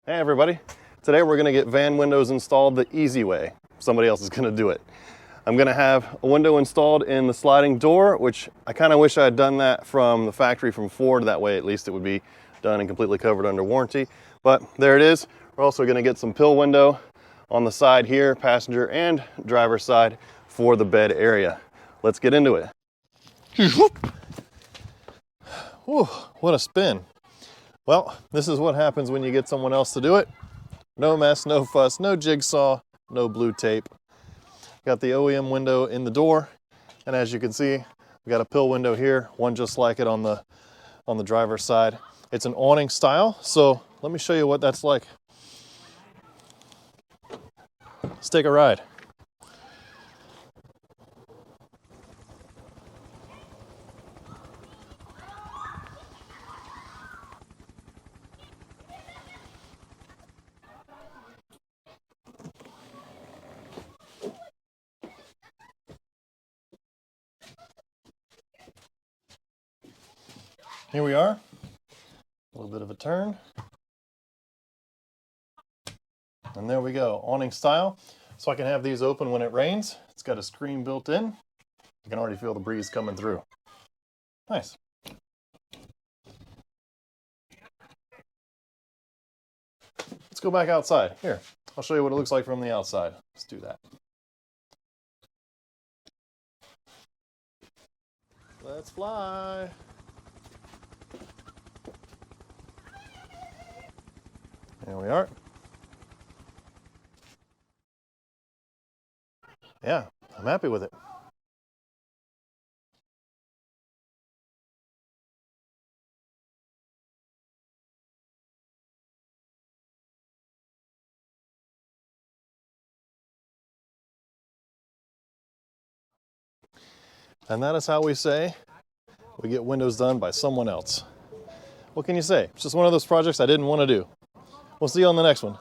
Hey everybody, today we're going to get van windows installed the easy way. Somebody else is going to do it. I'm going to have a window installed in the sliding door, which I kind of wish I had done that from the factory from Ford. That way at least it would be done and completely covered under warranty. But there it is. We're also going to get some pill window on the side here, passenger and driver side, for the bed area. Let's get into it. Whew, what a spin. Well, this is what happens when you get someone else to do it. No mess, no fuss, no jigsaw, no blue tape. Got the OEM window in the door, and as you can see, we got a pill window here, one just like it on the driver's side. It's an awning style, so let me show you what that's like. Let's take a ride. Here we are, a little bit of a turn, and there we go, awning style. So I can have these open when it rains. It's got a screen built in. You can already feel the breeze coming through. Nice. Let's go back outside. Here, I'll show you what it looks like from the outside. Let's do that. Let's fly. There we are. Yeah, I'm happy with it. And that is how we say we get windows done by someone else. What can you say? It's just one of those projects I didn't want to do. We'll see you on the next one.